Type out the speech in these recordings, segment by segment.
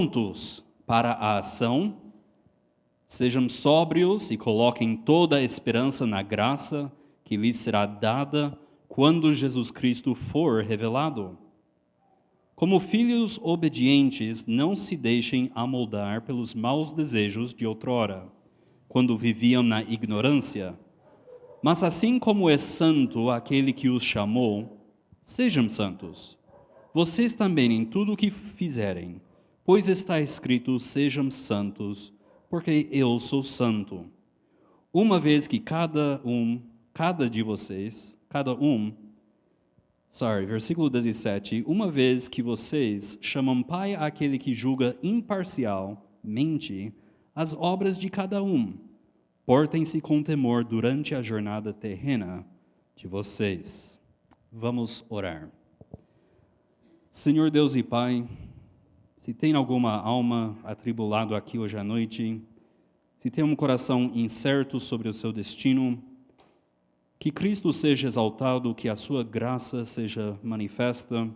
Prontos para a ação, sejam sóbrios e coloquem toda a esperança na graça que lhes será dada quando Jesus Cristo for revelado. Como filhos obedientes, não se deixem amoldar pelos maus desejos de outrora, quando viviam na ignorância. Mas assim como é santo aquele que os chamou, sejam santos. Vocês também em tudo o que fizerem, pois está escrito: sejam santos, porque eu sou santo. Uma vez que versículo 17, uma vez que vocês chamam pai àquele que julga imparcialmente as obras de cada um, portem-se com temor durante a jornada terrena de vocês. Vamos orar. Senhor Deus e Pai, se tem alguma alma atribulada aqui hoje à noite, se tem um coração incerto sobre o seu destino, que Cristo seja exaltado, que a sua graça seja manifesta,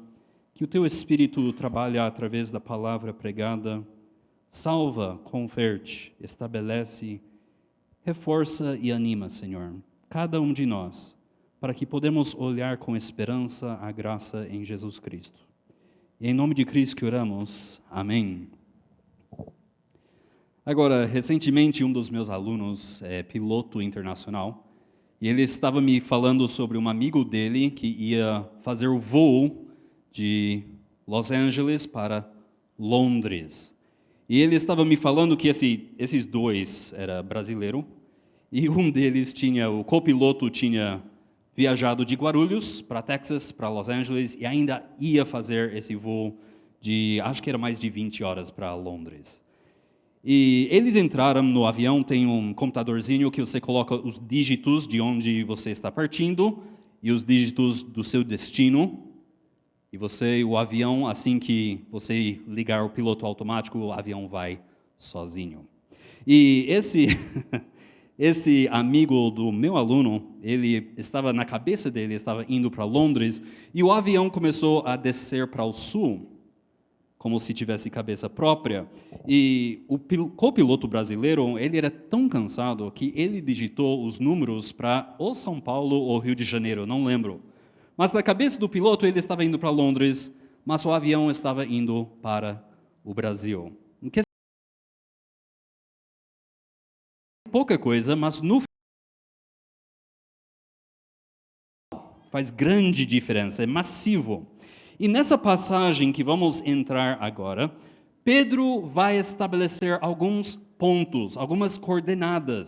que o teu Espírito trabalhe através da palavra pregada, salva, converte, estabelece, reforça e anima, Senhor, cada um de nós, para que podemos olhar com esperança a graça em Jesus Cristo. E em nome de Cristo que oramos. Amém. Agora, recentemente, um dos meus alunos é piloto internacional, e ele estava me falando sobre um amigo dele que ia fazer o voo de Los Angeles para Londres. E ele estava me falando que esses dois era brasileiro, e um deles o copiloto tinha viajado de Guarulhos para Texas, para Los Angeles, e ainda ia fazer esse voo acho que era mais de 20 horas para Londres. E eles entraram no avião, tem um computadorzinho que você coloca os dígitos de onde você está partindo e os dígitos do seu destino. E o avião, assim que você ligar o piloto automático, o avião vai sozinho. E esse amigo do meu aluno, na cabeça dele, estava indo para Londres, e o avião começou a descer para o sul, como se tivesse cabeça própria, e o copiloto brasileiro, ele era tão cansado que ele digitou os números para ou São Paulo ou Rio de Janeiro, não lembro. Mas na cabeça do piloto, ele estava indo para Londres, mas o avião estava indo para o Brasil. Pouca coisa, mas no faz grande diferença, é massivo. E nessa passagem que vamos entrar agora, Pedro vai estabelecer alguns pontos, algumas coordenadas.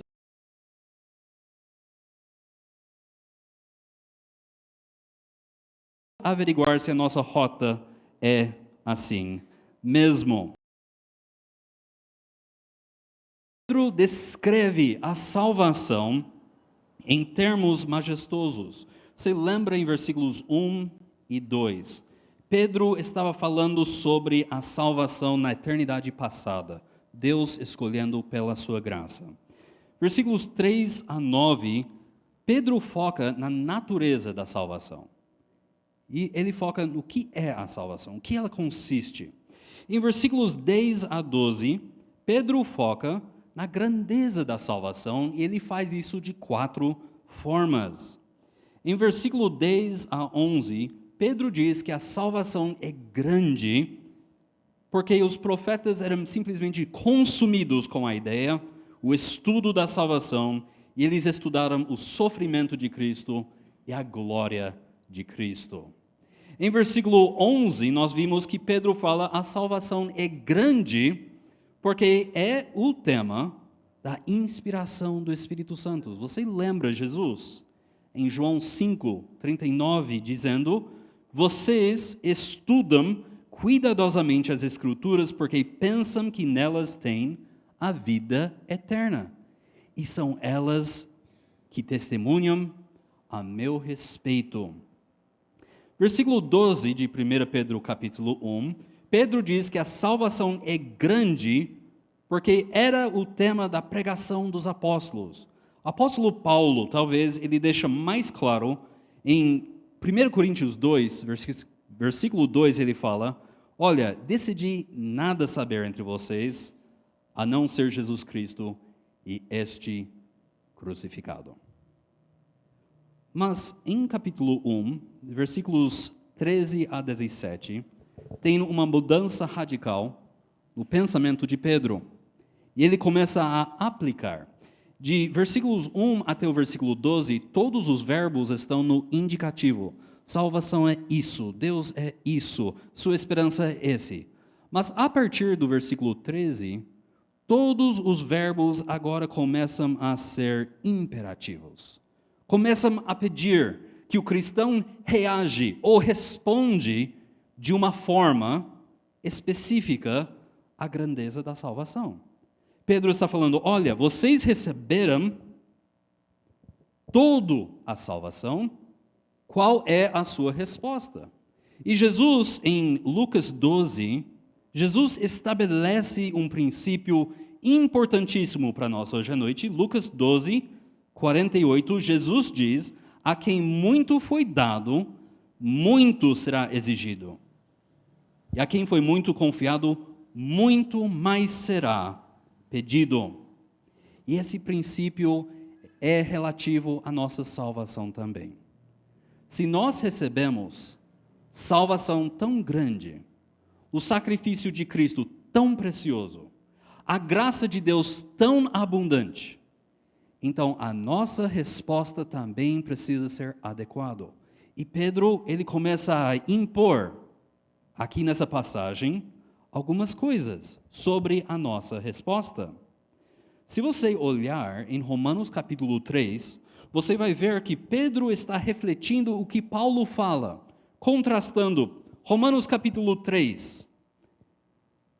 Averiguar se a nossa rota é assim mesmo. Pedro descreve a salvação em termos majestosos. Você lembra em versículos 1 e 2? Pedro estava falando sobre a salvação na eternidade passada, Deus escolhendo pela sua graça. Versículos 3 a 9, Pedro foca na natureza da salvação. E ele foca no que é a salvação, o que ela consiste. Em versículos 10 a 12, Pedro foca na grandeza da salvação, e ele faz isso de 4 formas. Em versículo 10 a 11, Pedro diz que a salvação é grande, porque os profetas eram simplesmente consumidos com a ideia, o estudo da salvação, e eles estudaram o sofrimento de Cristo e a glória de Cristo. Em versículo 11, nós vimos que Pedro fala a salvação é grande, porque é o tema da inspiração do Espírito Santo. Você lembra Jesus? Em João 5, 39, dizendo: vocês estudam cuidadosamente as Escrituras porque pensam que nelas tem a vida eterna. E são elas que testemunham a meu respeito. Versículo 12 de 1 Pedro capítulo 1, Pedro diz que a salvação é grande porque era o tema da pregação dos apóstolos. O apóstolo Paulo, talvez, ele deixa mais claro em 1 Coríntios 2, versículo 2, ele fala: olha, decidi nada saber entre vocês, a não ser Jesus Cristo e este crucificado. Mas em capítulo 1, versículos 13 a 17, tem uma mudança radical no pensamento de Pedro. E ele começa a aplicar. De versículos 1 até o versículo 12, todos os verbos estão no indicativo. Salvação é isso, Deus é isso, sua esperança é esse. Mas a partir do versículo 13, todos os verbos agora começam a ser imperativos. Começam a pedir que o cristão reage ou responde de uma forma específica à grandeza da salvação. Pedro está falando, olha, vocês receberam toda a salvação, qual é a sua resposta? E Jesus, em Lucas 12, Jesus estabelece um princípio importantíssimo para nós hoje à noite. Lucas 12, 48, Jesus diz, a quem muito foi dado, muito será exigido. E a quem foi muito confiado, muito mais será pedido. E esse princípio é relativo à nossa salvação também. Se nós recebemos salvação tão grande, o sacrifício de Cristo tão precioso, a graça de Deus tão abundante, então a nossa resposta também precisa ser adequada. E Pedro, ele começa a impor, aqui nessa passagem, algumas coisas sobre a nossa resposta. Se você olhar em Romanos capítulo 3, você vai ver que Pedro está refletindo o que Paulo fala, contrastando Romanos capítulo 3,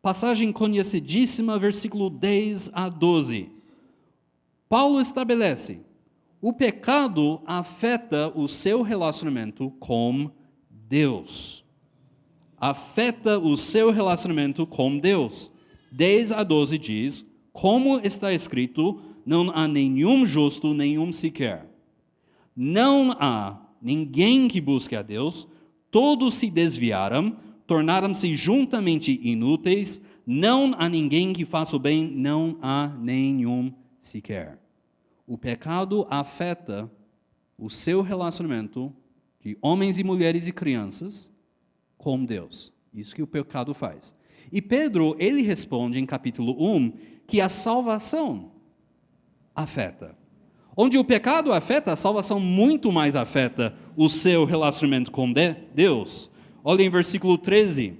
passagem conhecidíssima, versículo 10 a 12. Paulo estabelece, o pecado afeta o seu relacionamento com Deus. Afeta o seu relacionamento com Deus. 10 a 12 diz, como está escrito, não há nenhum justo, nenhum sequer. Não há ninguém que busque a Deus, todos se desviaram, tornaram-se juntamente inúteis, não há ninguém que faça o bem, não há nenhum sequer. O pecado afeta o seu relacionamento de homens e mulheres e crianças com Deus. Isso que o pecado faz. E Pedro, ele responde em capítulo 1 que a salvação afeta. Onde o pecado afeta, a salvação muito mais afeta o seu relacionamento com Deus. Olha em versículo 13.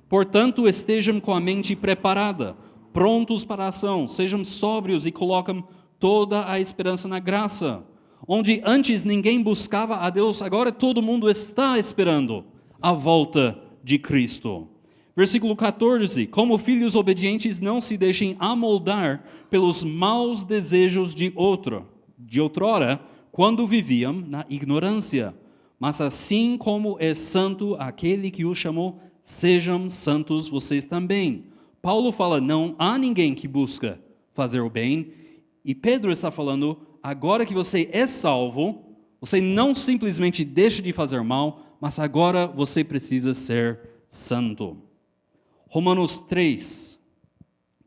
Portanto, estejam com a mente preparada, prontos para a ação, sejam sóbrios e colocam toda a esperança na graça. Onde antes ninguém buscava a Deus, agora todo mundo está esperando a volta de Cristo. Versículo 14, como filhos obedientes não se deixem amoldar pelos maus desejos de outrora, quando viviam na ignorância. Mas assim como é santo aquele que o chamou, sejam santos vocês também. Paulo fala, não há ninguém que busca fazer o bem, e Pedro está falando, agora que você é salvo, você não simplesmente deixa de fazer mal, mas agora você precisa ser santo. Romanos 3,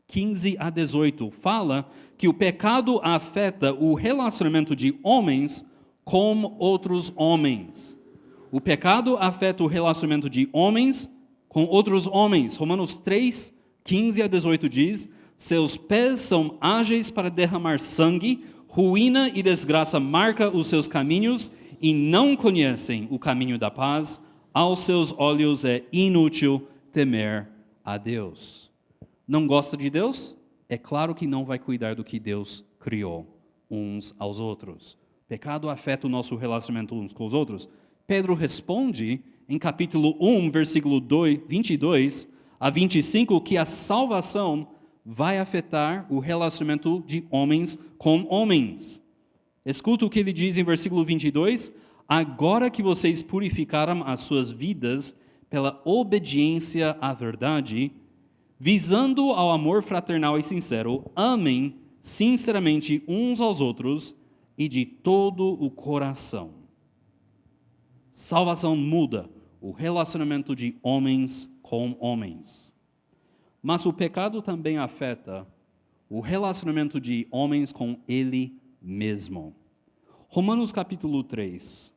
15 a 18, fala que o pecado afeta o relacionamento de homens com outros homens. O pecado afeta o relacionamento de homens com outros homens. Romanos 3, 15 a 18 diz, seus pés são ágeis para derramar sangue, ruína e desgraça marca os seus caminhos e não conhecem o caminho da paz. Aos seus olhos é inútil temer a Deus. Não gosta de Deus? É claro que não vai cuidar do que Deus criou uns aos outros. Pecado afeta o nosso relacionamento uns com os outros. Pedro responde em capítulo 1, versículo 22 a 25, que a salvação vai afetar o relacionamento de homens com homens. Escuta o que ele diz em versículo 22, agora que vocês purificaram as suas vidas pela obediência à verdade, visando ao amor fraternal e sincero, amem sinceramente uns aos outros e de todo o coração. Salvação muda o relacionamento de homens com homens. Mas o pecado também afeta o relacionamento de homens com ele mesmo. Romanos capítulo 3,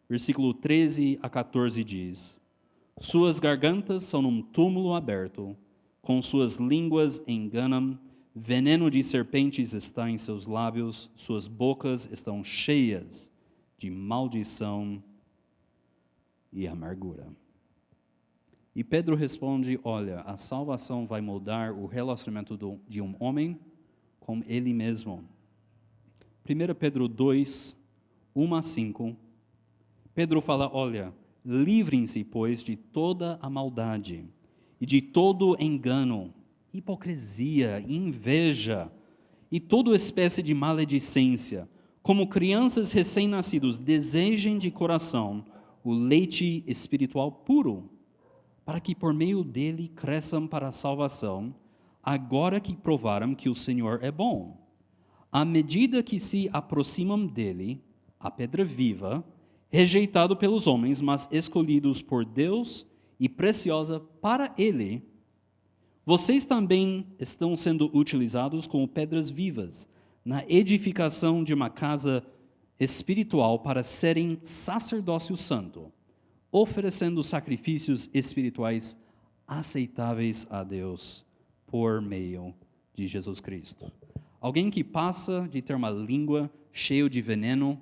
versículo 13 a 14 diz: Suas gargantas são um túmulo aberto, com suas línguas enganam, veneno de serpentes está em seus lábios, suas bocas estão cheias de maldição e amargura. E Pedro responde: olha, a salvação vai mudar o relacionamento de um homem com ele mesmo. 1 Pedro 2, 1 a 5, Pedro fala: olha, livrem-se, pois, de toda a maldade e de todo engano, hipocrisia, inveja e toda espécie de maledicência. Como crianças recém-nascidos, desejem de coração o leite espiritual puro, para que por meio dele cresçam para a salvação, agora que provaram que o Senhor é bom. À medida que se aproximam dele, a pedra viva, rejeitado pelos homens, mas escolhidos por Deus e preciosa para ele, vocês também estão sendo utilizados como pedras vivas na edificação de uma casa espiritual para serem sacerdócio santo, oferecendo sacrifícios espirituais aceitáveis a Deus por meio de Jesus Cristo. Alguém que passa de ter uma língua cheia de veneno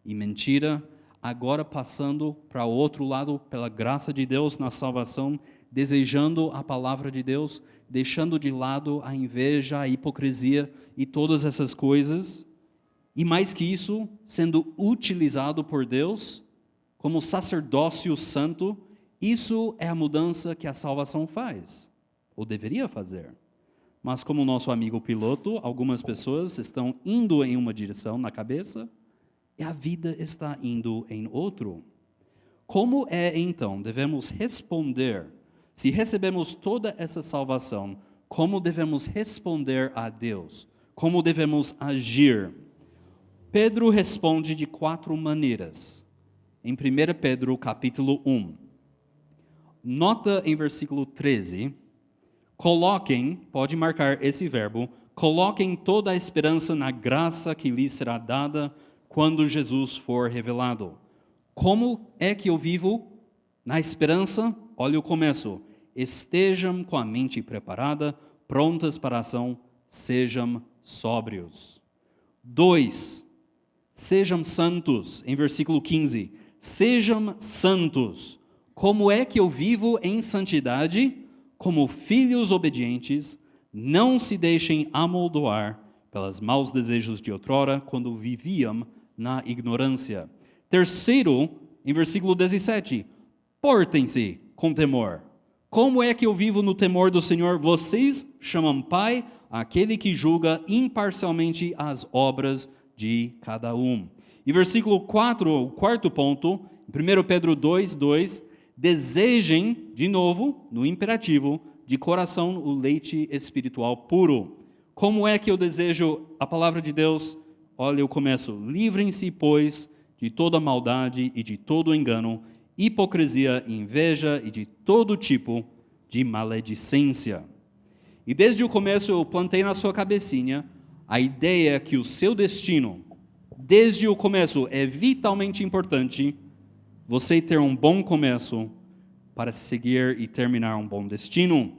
e mentira, agora passando para o outro lado pela graça de Deus na salvação, desejando a palavra de Deus, deixando de lado a inveja, a hipocrisia e todas essas coisas, e mais que isso, sendo utilizado por Deus como sacerdócio santo. Isso é a mudança que a salvação faz, ou deveria fazer. Mas como nosso amigo piloto, algumas pessoas estão indo em uma direção na cabeça e a vida está indo em outro. Como então devemos responder? Se recebemos toda essa salvação, como devemos responder a Deus? Como devemos agir? Pedro responde de 4 maneiras. Em 1 Pedro capítulo 1. Nota em versículo 13, coloquem, pode marcar esse verbo, coloquem toda a esperança na graça que lhes será dada quando Jesus for revelado. Como é que eu vivo na esperança? Olha o começo. Estejam com a mente preparada, prontas para a ação, sejam sóbrios. 2. Sejam santos, em versículo 15. Sejam santos. Como é que eu vivo em santidade? Como filhos obedientes, não se deixem amoldoar pelos maus desejos de outrora, quando viviam na ignorância. 3, em versículo 17, portem-se com temor. Como é que eu vivo no temor do Senhor? Vocês chamam Pai aquele que julga imparcialmente as obras de cada um. E versículo 4, o quarto ponto, 1 Pedro 2, 2, desejem, de novo, no imperativo, de coração o leite espiritual puro. Como é que eu desejo a palavra de Deus? Olha o começo. Livrem-se, pois, de toda maldade e de todo engano, hipocrisia, inveja e de todo tipo de maledicência. E desde o começo eu plantei na sua cabecinha a ideia que o seu destino, desde o começo, é vitalmente importante você ter um bom começo para seguir e terminar um bom destino.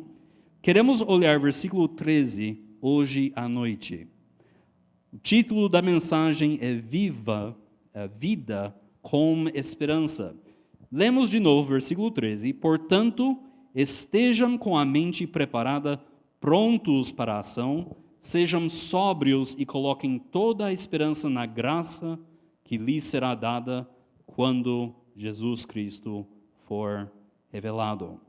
Queremos olhar versículo 13 hoje à noite. O título da mensagem é Vida com Esperança. Lemos de novo versículo 13. Portanto, estejam com a mente preparada, prontos para a ação, sejam sóbrios e coloquem toda a esperança na graça que lhes será dada quando Jesus Cristo for revelado.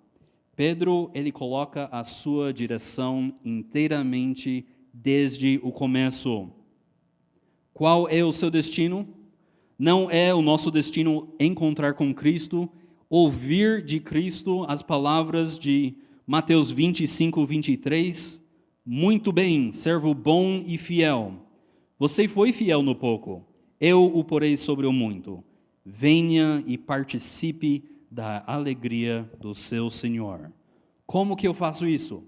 Pedro, ele coloca a sua direção inteiramente desde o começo. Qual é o seu destino? Não é o nosso destino encontrar com Cristo, ouvir de Cristo as palavras de Mateus 25, 23. Muito bem, servo bom e fiel. Você foi fiel no pouco, eu o porei sobre o muito. Venha e participe da alegria do seu Senhor. Como que eu faço isso?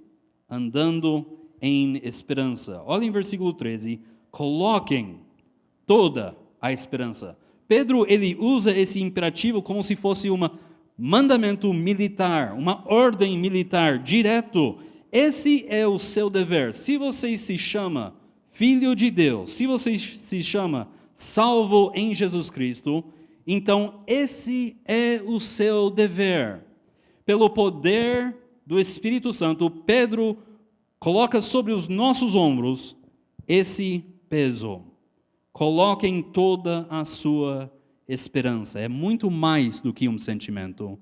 Andando em esperança. Olhem em versículo 13. Coloquem toda a esperança. Pedro, ele usa esse imperativo como se fosse um mandamento militar, uma ordem militar, direto. Esse é o seu dever. Se você se chama filho de Deus, se você se chama salvo em Jesus Cristo, então esse é o seu dever. Pelo poder do Espírito Santo, Pedro coloca sobre os nossos ombros esse peso. Coloquem toda a sua esperança. É muito mais do que um sentimento.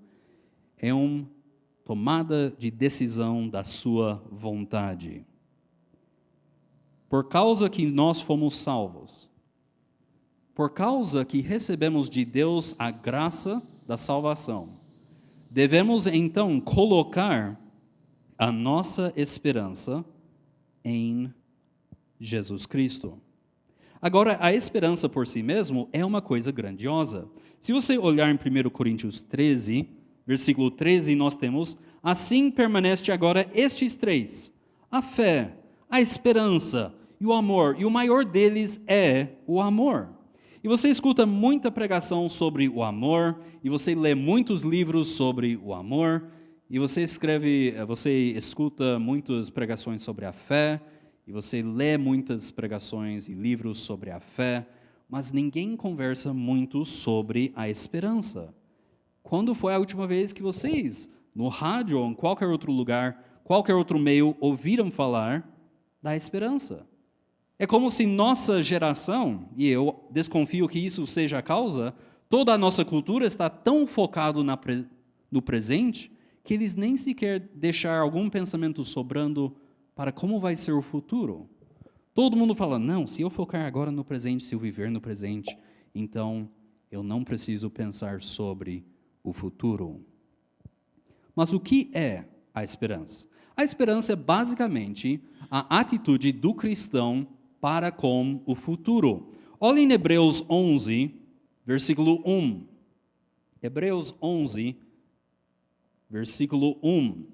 É uma tomada de decisão da sua vontade. Por causa que nós fomos salvos, por causa que recebemos de Deus a graça da salvação, devemos então colocar a nossa esperança em Jesus Cristo. Agora, a esperança por si mesmo é uma coisa grandiosa. Se você olhar em 1 Coríntios 13, versículo 13, nós temos: assim permanece agora estes três: a fé, a esperança e o amor. E o maior deles é o amor. E você escuta muita pregação sobre o amor, e você lê muitos livros sobre o amor, e você escuta muitas pregações sobre a fé, e você lê muitas pregações e livros sobre a fé, mas ninguém conversa muito sobre a esperança. Quando foi a última vez que vocês, no rádio ou em qualquer outro lugar, qualquer outro meio, ouviram falar da esperança? É como se nossa geração, e eu desconfio que isso seja a causa, toda a nossa cultura está tão focada no presente, que eles nem sequer deixar algum pensamento sobrando para como vai ser o futuro. Todo mundo fala: não, se eu focar agora no presente, se eu viver no presente, então eu não preciso pensar sobre o futuro. Mas o que é a esperança? A esperança é basicamente a atitude do cristão para com o futuro. Olha em Hebreus 11, versículo 1. Hebreus 11, versículo 1.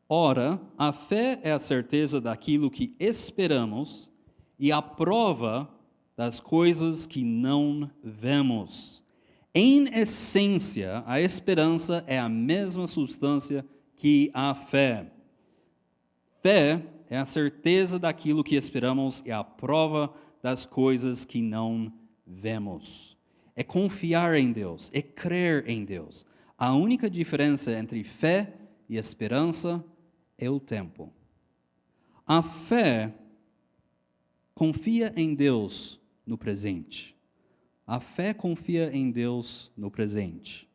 Ora, a fé é a certeza daquilo que esperamos e a prova das coisas que não vemos. Em essência, a esperança é a mesma substância que a fé. Fé é a certeza daquilo que esperamos e a prova das coisas que não vemos. É confiar em Deus, é crer em Deus. A única diferença entre fé e esperança é o tempo. A fé confia em Deus no presente. A fé confia em Deus no presente.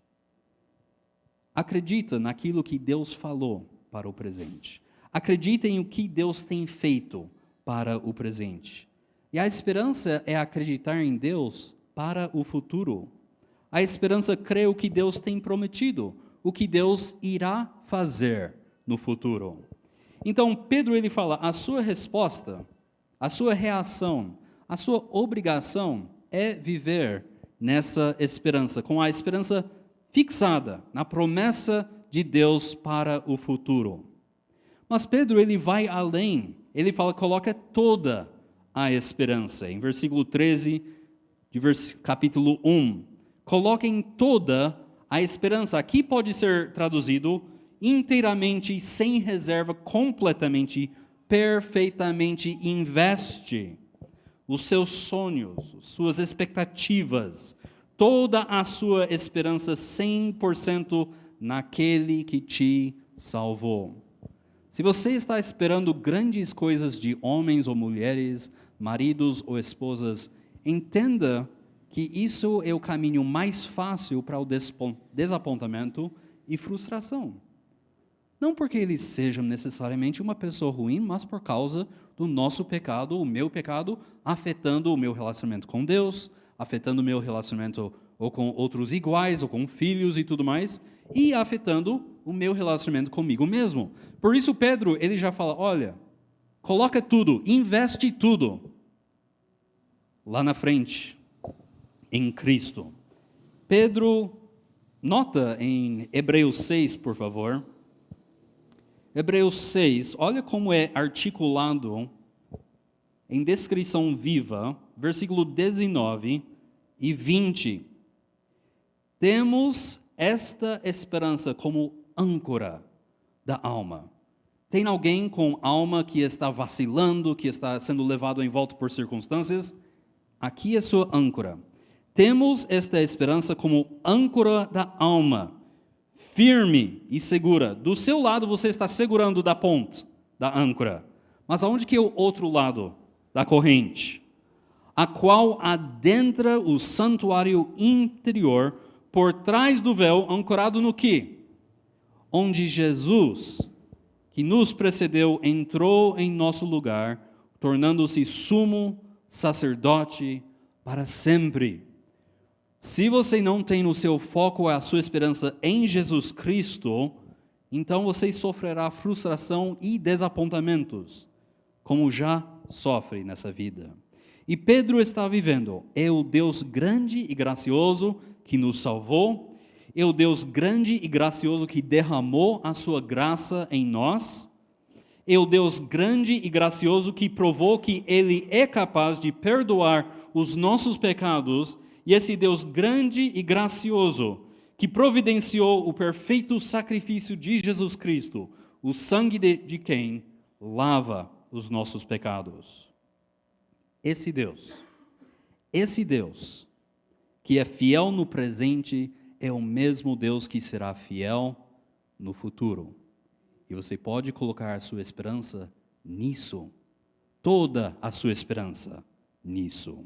Acredita naquilo que Deus falou para o presente. Acredita em o que Deus tem feito para o presente. E a esperança é acreditar em Deus para o futuro. A esperança crê o que Deus tem prometido, o que Deus irá fazer no futuro. Então, Pedro ele fala: a sua resposta, a sua reação, a sua obrigação é viver nessa esperança, com a esperança fixada na promessa de Deus para o futuro. Mas Pedro ele vai além, ele fala: coloca toda a esperança. Em versículo 13 de capítulo 1, coloquem toda a esperança. Aqui pode ser traduzido inteiramente, sem reserva, completamente, perfeitamente. Investe os seus sonhos, suas expectativas, toda a sua esperança 100% naquele que te salvou. Se você está esperando grandes coisas de homens ou mulheres, maridos ou esposas, entenda que isso é o caminho mais fácil para o desapontamento e frustração. Não porque eles sejam necessariamente uma pessoa ruim, mas por causa do nosso pecado, o meu pecado, afetando o meu relacionamento com Deus, afetando o meu relacionamento ou com outros iguais, ou com filhos e tudo mais, e afetando o meu relacionamento comigo mesmo. Por isso Pedro, ele já fala: olha, coloca tudo, investe tudo lá na frente, em Cristo. Pedro Nota em Hebreus 6, por favor. Hebreus 6, olha como é articulado em descrição viva, versículo 19 e 20. Temos esta esperança como âncora da alma. Tem alguém com alma que está vacilando, que está sendo levado em volta por circunstâncias? Aqui é sua âncora. Temos esta esperança como âncora da alma, firme e segura. Do seu lado você está segurando da ponte, da âncora. Mas aonde que é o outro lado da corrente? A qual adentra o santuário interior por trás do véu, ancorado no quê? Onde Jesus, que nos precedeu, entrou em nosso lugar, tornando-se sumo sacerdote para sempre. Se você não tem no seu foco a sua esperança em Jesus Cristo, então você sofrerá frustração e desapontamentos, como já sofre nessa vida. E Pedro está vivendo, é o Deus grande e gracioso que nos salvou, é o Deus grande e gracioso que derramou a sua graça em nós, é o Deus grande e gracioso que provou que Ele é capaz de perdoar os nossos pecados, e esse Deus grande e gracioso que providenciou o perfeito sacrifício de Jesus Cristo, o sangue de quem lava os nossos pecados. Esse Deus que é fiel no presente, é o mesmo Deus que será fiel no futuro. E você pode colocar a sua esperança nisso, toda a sua esperança nisso.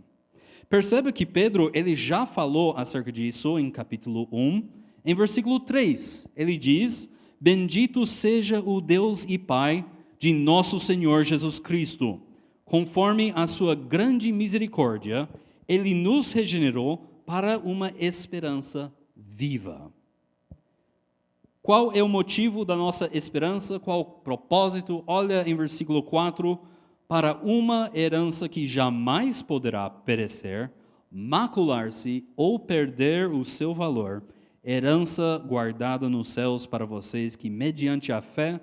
Perceba que Pedro, ele já falou acerca disso em capítulo 1, em versículo 3. Ele diz: bendito seja o Deus e Pai de nosso Senhor Jesus Cristo. Conforme a sua grande misericórdia, Ele nos regenerou para uma esperança viva. Qual é o motivo da nossa esperança? Qual o propósito? Olha em versículo 4, para uma herança que jamais poderá perecer, macular-se ou perder o seu valor, herança guardada nos céus para vocês que, mediante a fé,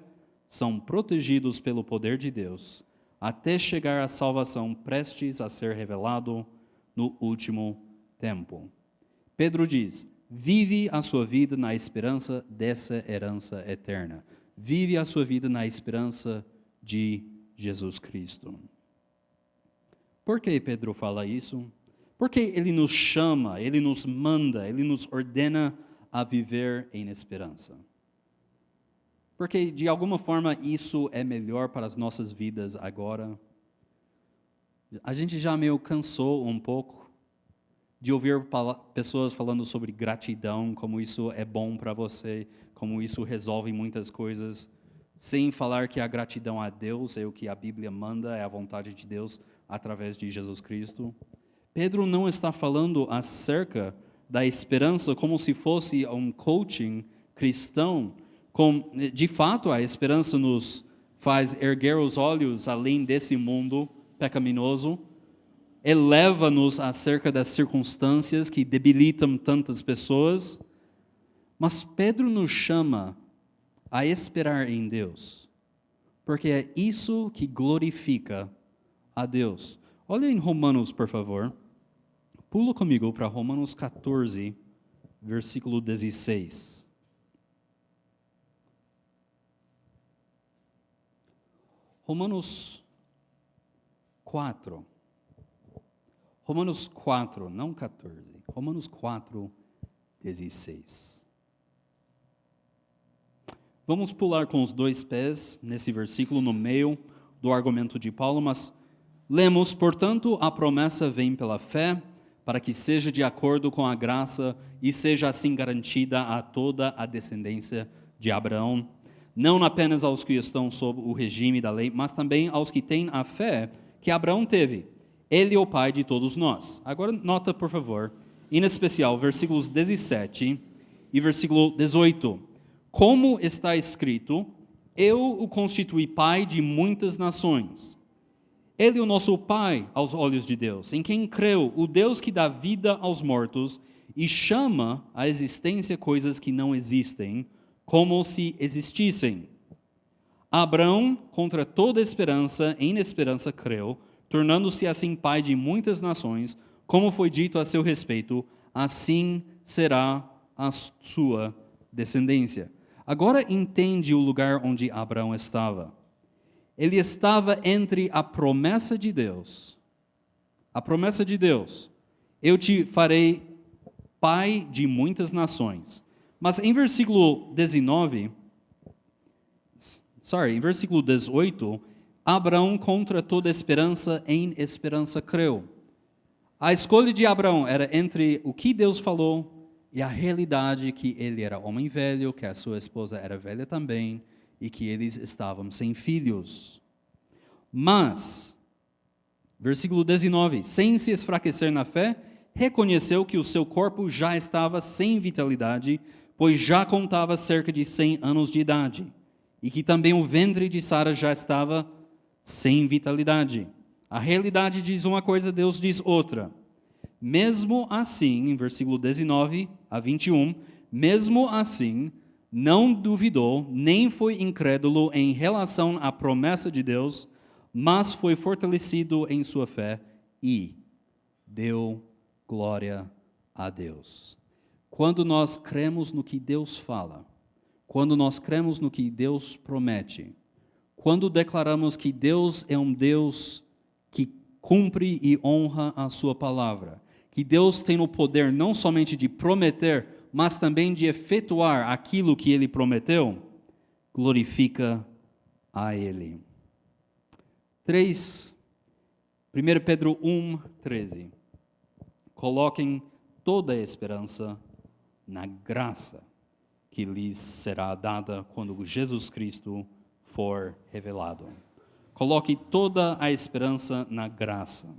são protegidos pelo poder de Deus, até chegar à salvação prestes a ser revelado no último tempo. Pedro diz: vive a sua vida na esperança dessa herança eterna. Vive a sua vida na esperança de Jesus Cristo. Por que Pedro fala isso? Porque ele nos chama, ele nos manda, ele nos ordena a viver em esperança. Porque, de alguma forma, isso é melhor para as nossas vidas agora. A gente já meio cansou um pouco de ouvir pessoas falando sobre gratidão, como isso é bom para você, como isso resolve muitas coisas, sem falar que a gratidão a Deus é o que a Bíblia manda, é a vontade de Deus através de Jesus Cristo. Pedro não está falando acerca da esperança como se fosse um coaching cristão. De fato, a esperança nos faz erguer os olhos além desse mundo pecaminoso, eleva-nos acerca das circunstâncias que debilitam tantas pessoas, mas Pedro nos chama a esperar em Deus, porque é isso que glorifica a Deus. Olha em Romanos, por favor. Pula comigo para Romanos 14, versículo 16. Romanos 4. Romanos 4, não 14. Romanos 4, 16. Vamos pular com os dois pés nesse versículo no meio do argumento de Paulo, mas lemos: portanto, a promessa vem pela fé, para que seja de acordo com a graça e seja assim garantida a toda a descendência de Abraão, não apenas aos que estão sob o regime da lei, mas também aos que têm a fé que Abraão teve. Ele é o pai de todos nós. Agora nota, por favor, em especial, versículos 17 e versículo 18. Como está escrito: eu o constituí pai de muitas nações. Ele é o nosso pai aos olhos de Deus, em quem creu o Deus que dá vida aos mortos e chama à existência coisas que não existem, como se existissem. Abraão, contra toda esperança, em esperança creu, tornando-se assim pai de muitas nações, como foi dito a seu respeito, assim será a sua descendência. Agora entende o lugar onde Abraão estava. Ele estava entre a promessa de Deus. A promessa de Deus. Eu te farei pai de muitas nações. Mas em versículo 18, Abraão contra toda esperança, em esperança creu. A escolha de Abraão era entre o que Deus falou e a realidade que ele era homem velho, que a sua esposa era velha também, e que eles estavam sem filhos. Mas, versículo 19, sem se esfraquecer na fé, reconheceu que o seu corpo já estava sem vitalidade, pois já contava cerca de 100 anos de idade, e que também o ventre de Sara já estava sem vitalidade. A realidade diz uma coisa, Deus diz outra. Mesmo assim, em versículo 19 a 21, mesmo assim, não duvidou, nem foi incrédulo em relação à promessa de Deus, mas foi fortalecido em sua fé e deu glória a Deus. Quando nós cremos no que Deus fala, quando nós cremos no que Deus promete, quando declaramos que Deus é um Deus que cumpre e honra a sua palavra, que Deus tem o poder não somente de prometer, mas também de efetuar aquilo que Ele prometeu, glorifica a Ele. 3, 1 Pedro 1:13. Coloquem toda a esperança na graça que lhes será dada quando Jesus Cristo for revelado. Coloque toda a esperança na graça.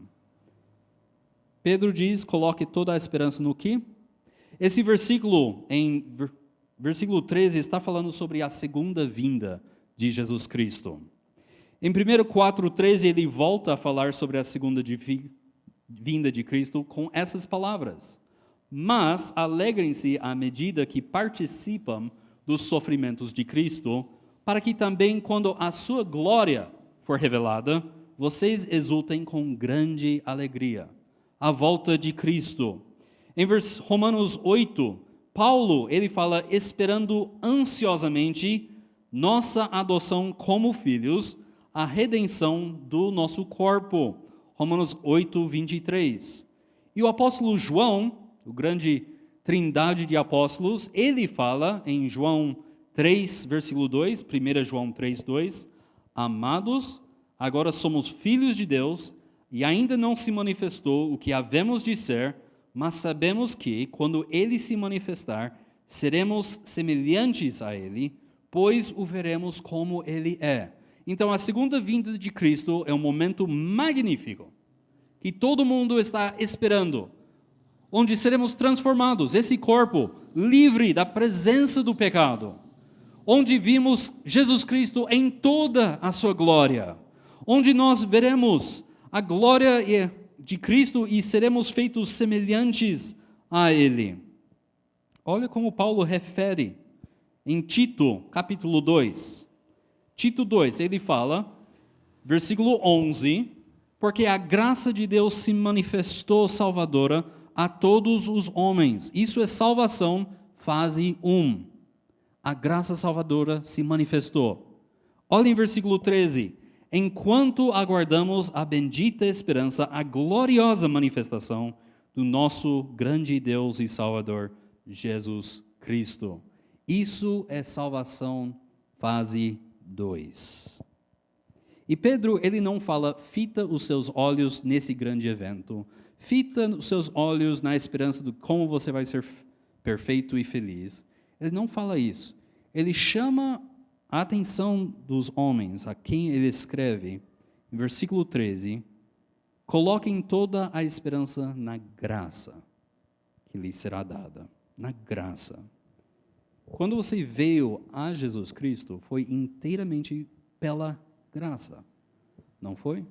Pedro diz, coloque toda a esperança no quê? Esse versículo, em versículo 13, está falando sobre a segunda vinda de Jesus Cristo. Em 1 4:13, ele volta a falar sobre a segunda vinda de Cristo com essas palavras. Mas alegrem-se à medida que participam dos sofrimentos de Cristo, para que também, quando a sua glória for revelada, vocês exultem com grande alegria. A volta de Cristo. Em Romanos 8, Paulo, ele fala, esperando ansiosamente nossa adoção como filhos, a redenção do nosso corpo. Romanos 8, 23. E o apóstolo João, o grande trindade de apóstolos, ele fala em João 3, versículo 2, 1 João 3, 2, amados, agora somos filhos de Deus, e ainda não se manifestou o que havemos de ser, mas sabemos que, quando Ele se manifestar, seremos semelhantes a Ele, pois o veremos como Ele é. Então, a segunda vinda de Cristo é um momento magnífico, que todo mundo está esperando, onde seremos transformados, esse corpo livre da presença do pecado, onde vimos Jesus Cristo em toda a sua glória, onde nós veremos a glória de Cristo e seremos feitos semelhantes a Ele. Olha como Paulo refere em Tito, capítulo 2. Tito 2, ele fala, versículo 11, porque a graça de Deus se manifestou salvadora a todos os homens. Isso é salvação, fase 1. A graça salvadora se manifestou. Olha em versículo 13. Enquanto aguardamos a bendita esperança, a gloriosa manifestação do nosso grande Deus e Salvador, Jesus Cristo. Isso é salvação, fase 2. E Pedro, ele não fala, fita os seus olhos nesse grande evento, fita os seus olhos na esperança de como você vai ser perfeito e feliz. Ele não fala isso. Ele chama a atenção dos homens, a quem ele escreve, em versículo 13, coloquem toda a esperança na graça que lhes será dada. Na graça. Quando você veio a Jesus Cristo, foi inteiramente pela graça, não foi?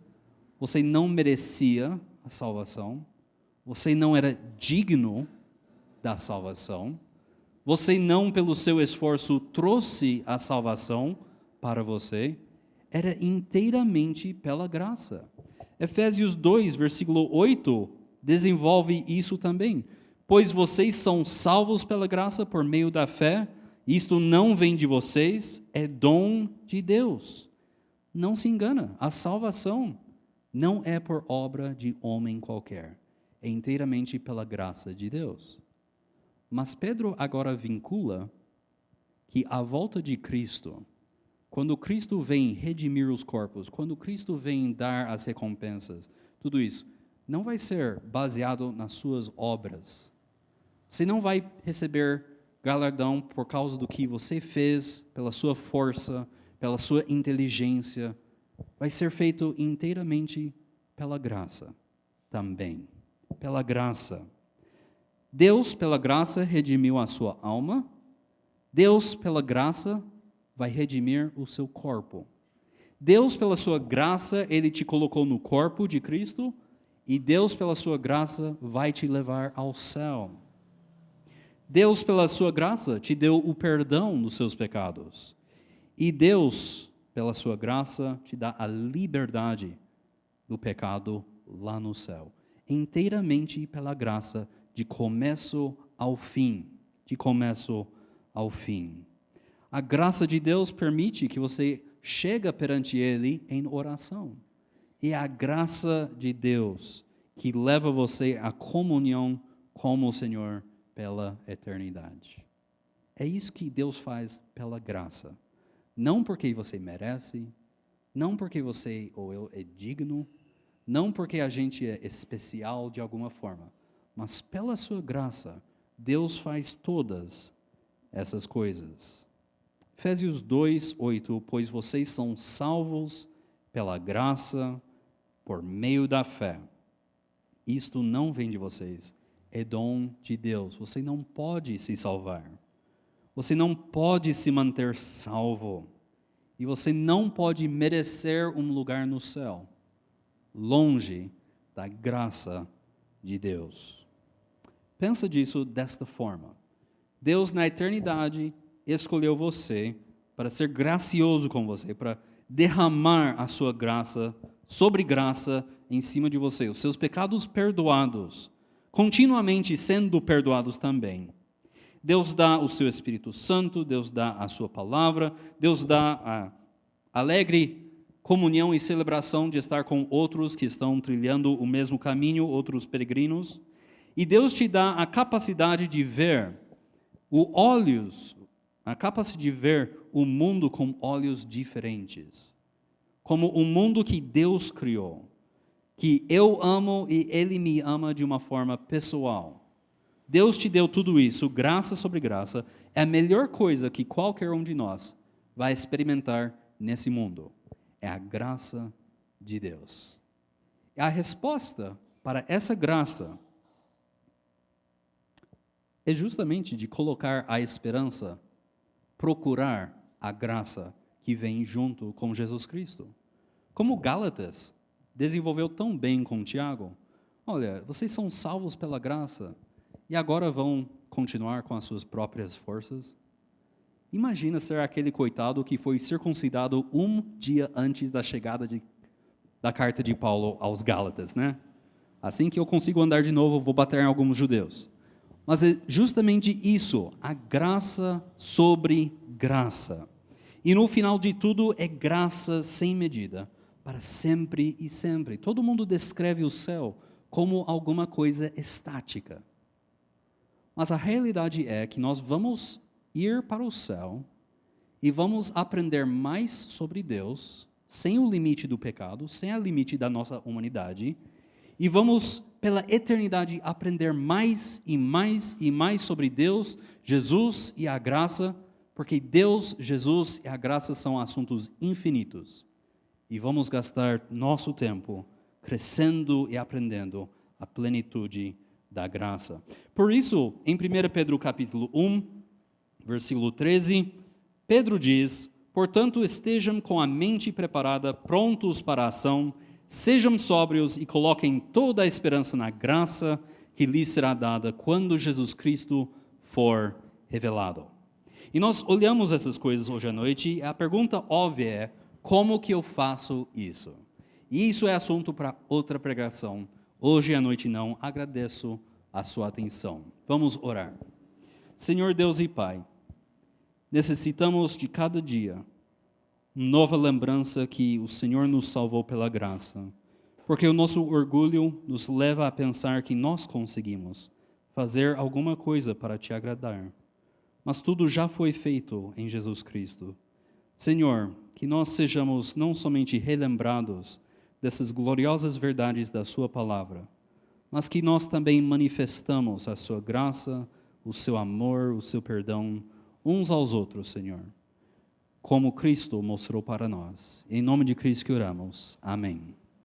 Você não merecia a salvação, você não era digno da salvação. Você não, pelo seu esforço, trouxe a salvação para você. Era inteiramente pela graça. Efésios 2, versículo 8, desenvolve isso também. Pois vocês são salvos pela graça por meio da fé. Isto não vem de vocês, é dom de Deus. Não se engana, a salvação não é por obra de homem qualquer. É inteiramente pela graça de Deus. Mas Pedro agora vincula que a volta de Cristo, quando Cristo vem redimir os corpos, quando Cristo vem dar as recompensas, tudo isso não vai ser baseado nas suas obras. Você não vai receber galardão por causa do que você fez, pela sua força, pela sua inteligência. Vai ser feito inteiramente pela graça também. Pela graça. Deus, pela graça, redimiu a sua alma. Deus, pela graça, vai redimir o seu corpo. Deus, pela sua graça, Ele te colocou no corpo de Cristo, e Deus, pela sua graça, vai te levar ao céu. Deus, pela sua graça, te deu o perdão dos seus pecados. E Deus, pela sua graça, te dá a liberdade do pecado lá no céu. Inteiramente pela graça, de começo ao fim. De começo ao fim. A graça de Deus permite que você chegue perante Ele em oração. E a graça de Deus que leva você à comunhão com o Senhor pela eternidade. É isso que Deus faz pela graça. Não porque você merece, não porque você ou eu é digno, não porque a gente é especial de alguma forma, mas pela sua graça, Deus faz todas essas coisas. Efésios 2, 8, pois vocês são salvos pela graça, por meio da fé. Isto não vem de vocês, é dom de Deus. Você não pode se salvar. Você não pode se manter salvo. E você não pode merecer um lugar no céu, longe da graça de Deus. Pensa disso desta forma. Deus, na eternidade, escolheu você para ser gracioso com você, para derramar a sua graça, sobre graça, em cima de você. Os seus pecados perdoados, continuamente sendo perdoados também. Deus dá o seu Espírito Santo, Deus dá a sua palavra, Deus dá a alegre comunhão e celebração de estar com outros que estão trilhando o mesmo caminho, outros peregrinos. E Deus te dá a capacidade de ver a capacidade de ver o mundo com olhos diferentes. Como um mundo que Deus criou, que eu amo e Ele me ama de uma forma pessoal. Deus te deu tudo isso, graça sobre graça, é a melhor coisa que qualquer um de nós vai experimentar nesse mundo. É a graça de Deus. E a resposta para essa graça é justamente de colocar a esperança, procurar a graça que vem junto com Jesus Cristo. Como Gálatas desenvolveu tão bem com Tiago, olha, vocês são salvos pela graça e agora vão continuar com as suas próprias forças? Imagina ser aquele coitado que foi circuncidado um dia antes da chegada da carta de Paulo aos Gálatas, né? Assim que eu consigo andar de novo, vou bater em alguns judeus. Mas é justamente isso, a graça sobre graça. E no final de tudo é graça sem medida, para sempre e sempre. Todo mundo descreve o céu como alguma coisa estática. Mas a realidade é que nós vamos ir para o céu e vamos aprender mais sobre Deus, sem o limite do pecado, sem o limite da nossa humanidade, e vamos, pela eternidade, aprender mais e mais e mais sobre Deus, Jesus e a graça, porque Deus, Jesus e a graça são assuntos infinitos. E vamos gastar nosso tempo crescendo e aprendendo a plenitude da graça. Por isso, em 1 Pedro capítulo 1, versículo 13, Pedro diz, portanto, estejam com a mente preparada, prontos para a ação, sejam sóbrios e coloquem toda a esperança na graça que lhes será dada quando Jesus Cristo for revelado. E nós olhamos essas coisas hoje à noite e a pergunta óbvia é: como que eu faço isso? E isso é assunto para outra pregação. Hoje à noite não. Agradeço a sua atenção. Vamos orar. Senhor Deus e Pai, necessitamos de cada dia nova lembrança que o Senhor nos salvou pela graça, porque o nosso orgulho nos leva a pensar que nós conseguimos fazer alguma coisa para te agradar. Mas tudo já foi feito em Jesus Cristo. Senhor, que nós sejamos não somente relembrados dessas gloriosas verdades da sua palavra, mas que nós também manifestamos a sua graça, o seu amor, o seu perdão uns aos outros, Senhor, como Cristo mostrou para nós. Em nome de Cristo que oramos. Amém.